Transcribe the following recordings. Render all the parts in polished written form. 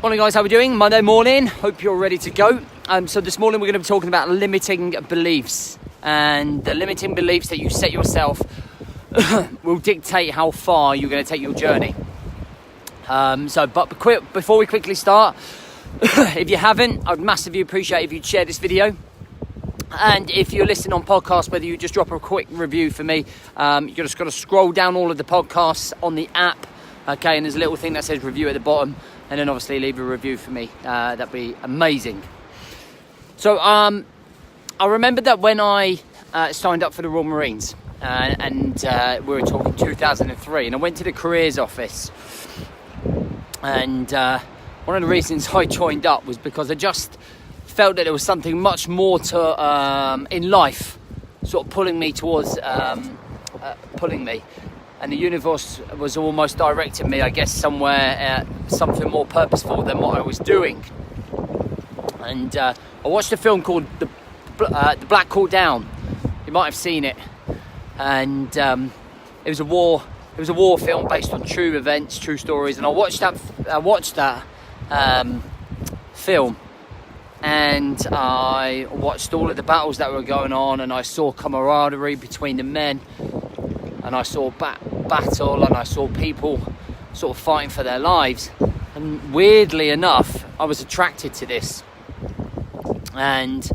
Morning guys, how are we doing? Monday morning, hope you're ready to go. So this morning we're going to be talking about limiting beliefs, and the limiting beliefs that you set yourself will dictate how far you're going to take your journey. Before we quickly start, if you haven't, I'd massively appreciate if you'd share this video. And if you're listening on podcast, whether you just drop a quick review for me, you're just got to scroll down all of the podcasts on the app, okay, and there's a little thing that says review at the bottom. And then obviously leave a review for me. That'd be amazing. So I remember that when I signed up for the Royal Marines, and we were talking 2003, and I went to the careers office. And one of the reasons I joined up was because I just felt that there was something much more to in life, sort of pulling me towards pulling me. And the universe was almost directing me, I guess, somewhere, something more purposeful than what I was doing. And I watched a film called The Black Hawk Down. You might have seen it. And it was a war film based on true events, true stories. And I watched that film, and I watched all of the battles that were going on, and I saw camaraderie between the men. And I saw battle, and I saw people sort of fighting for their lives. And weirdly enough, I was attracted to this, and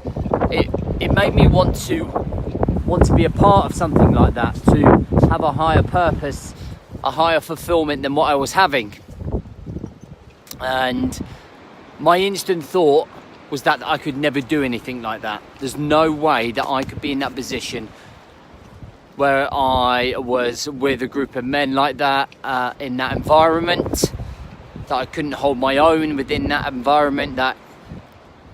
it made me want to be a part of something like that, to have a higher purpose, a higher fulfillment than what I was having. And my instant thought was that I could never do anything like that. There's no way that I could be in that position where I was with a group of men like that, in that environment, that I couldn't hold my own within that environment, that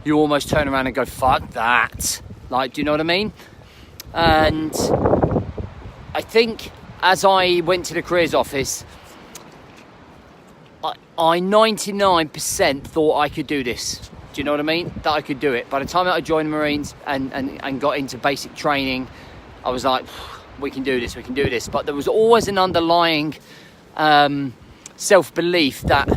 you almost turn around and go, fuck that. Like, do you know what I mean? And I think as I went to the careers office, I 99% thought I could do this. Do you know what I mean? That I could do it. By the time that I joined the Marines and got into basic training, I was like, we can do this. But there was always an underlying self-belief that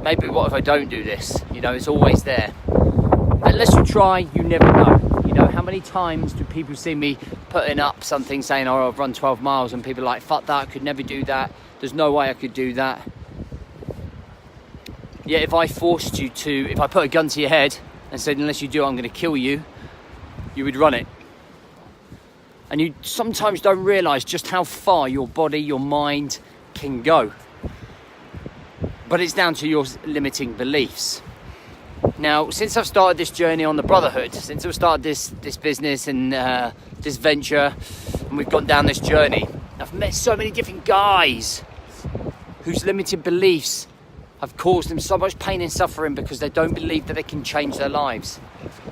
maybe what if I don't do this? You know, it's always there. Unless you try, you never know. You know, how many times do people see me putting up something saying, oh, I've run 12 miles, and people are like, fuck that, I could never do that. There's no way I could do that. Yet if I forced you to, if I put a gun to your head and said, unless you do, I'm going to kill you, you would run it. And you sometimes don't realise just how far your body, your mind can go. But it's down to your limiting beliefs. Now, since I've started this journey on the Brotherhood, since I've started this business and this venture, and we've gone down this journey, I've met so many different guys whose limiting beliefs have caused them so much pain and suffering because they don't believe that they can change their lives.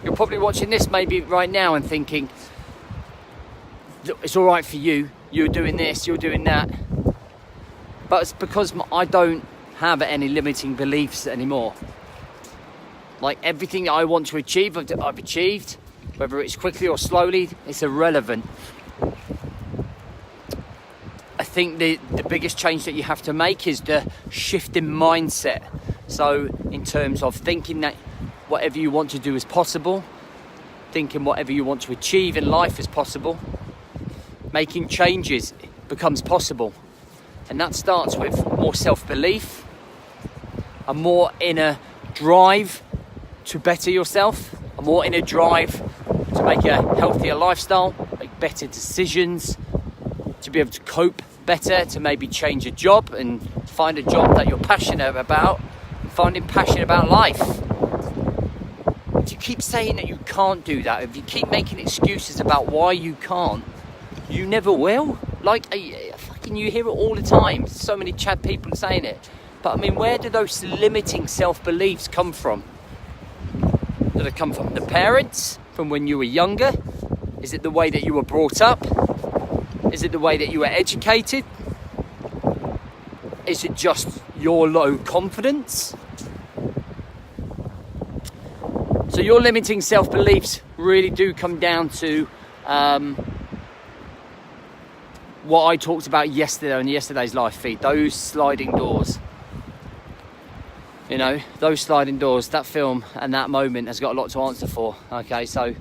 You're probably watching this maybe right now and thinking, it's all right for you, you're doing this, you're doing that. But it's because I don't have any limiting beliefs anymore. Like, everything I want to achieve, I've achieved. Whether it's quickly or slowly, it's irrelevant. I think the biggest change that you have to make is the shift in mindset. So in terms of thinking that whatever you want to do is possible, thinking whatever you want to achieve in life is possible, making changes becomes possible. And that starts with more self-belief, a more inner drive to better yourself, a more inner drive to make a healthier lifestyle, make better decisions, to be able to cope better, to maybe change a job and find a job that you're passionate about, and finding passion about life. If you keep saying that you can't do that, if you keep making excuses about why you can't, you never will. Like, fucking, you hear it all the time. So many chat people saying it. But I mean, where do those limiting self-beliefs come from? Do they come from the parents? From when you were younger? Is it the way that you were brought up? Is it the way that you were educated? Is it just your low confidence? So your limiting self-beliefs really do come down to what I talked about yesterday on yesterday's live feed, those sliding doors. You know, those sliding doors, that film and that moment has got a lot to answer for. Okay, so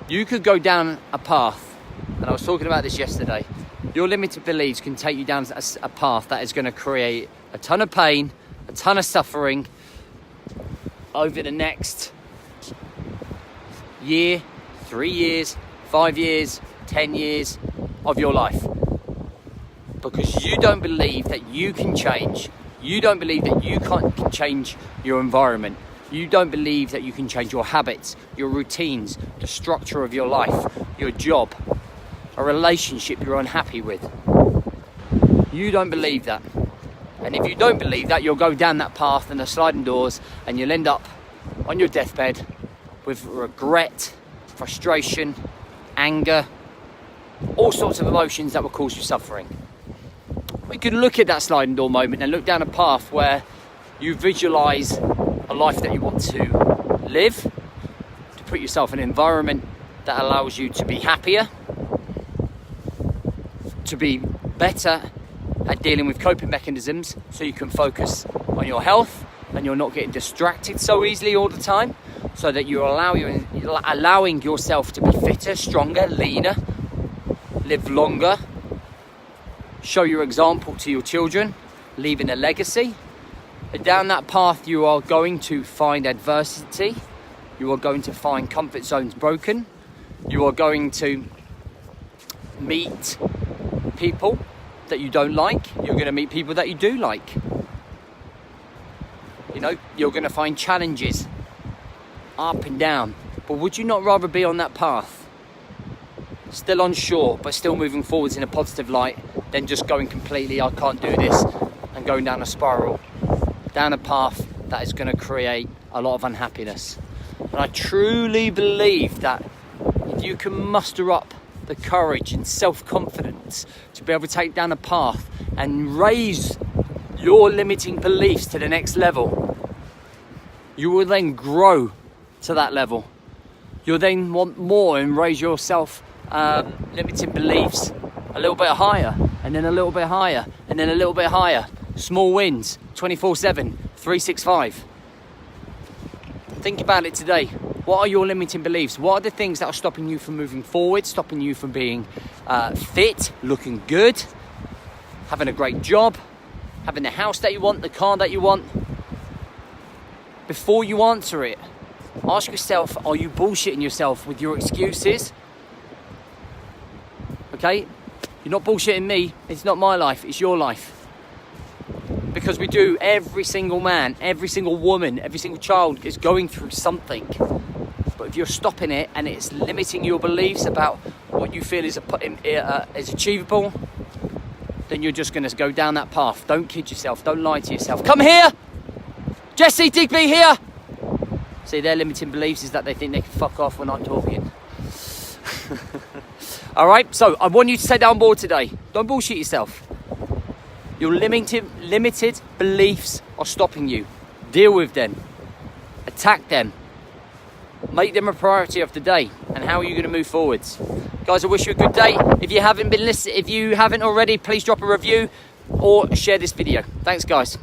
you could go down a path, and I was talking about this yesterday. Your limited beliefs can take you down a path that is going to create a ton of pain, a ton of suffering over the next year, 3 years, 5 years, 10 years of your life. Because you don't believe that you can change. You don't believe that you can change your environment. You don't believe that you can change your habits, your routines, the structure of your life, your job, a relationship you're unhappy with. You don't believe that. And if you don't believe that, you'll go down that path and the sliding doors, and you'll end up on your deathbed with regret, frustration, anger, all sorts of emotions that will cause you suffering. We can look at that sliding door moment and look down a path where you visualize a life that you want to live, to put yourself in an environment that allows you to be happier, to be better at dealing with coping mechanisms, so you can focus on your health and you're not getting distracted so easily all the time, so that you're allowing yourself to be fitter, stronger, leaner, live longer, show your example to your children, leaving a legacy. And down that path you are going to find adversity, you are going to find comfort zones broken, you are going to meet people that you don't like, you're going to meet people that you do like. You know, you're going to find challenges up and down. But would you not rather be on that path, still unsure but still moving forwards in a positive light, than just going completely, I can't do this, and going down a spiral, down a path that is going to create a lot of unhappiness? And I truly believe that if you can muster up the courage and self-confidence to be able to take down a path and raise your limiting beliefs to the next level, you will then grow to that level. You'll then want more and raise yourself limiting beliefs a little bit higher, and then a little bit higher, and then a little bit higher. Small wins, 24/7, 365. Think about it today. What are your limiting beliefs? What are the things that are stopping you from moving forward, stopping you from being fit, looking good, having a great job, having the house that you want, the car that you want? Before you answer it, ask yourself, are you bullshitting yourself with your excuses? Okay? You're not bullshitting me. It's not my life, it's your life. Because we do, every single man, every single woman, every single child is going through something. But if you're stopping it and it's limiting your beliefs about what you feel is achievable, then you're just going to go down that path. Don't kid yourself. Don't lie to yourself. Come here! Jesse Digby here! See, their limiting beliefs is that they think they can fuck off when I'm talking. All right, so I want you to stay on board today. Don't bullshit yourself. Your limited beliefs are stopping you. Deal with them. Attack them. Make them a priority of the day. And how are you going to move forwards? Guys, I wish you a good day. If you haven't already, please drop a review or share this video. Thanks, guys.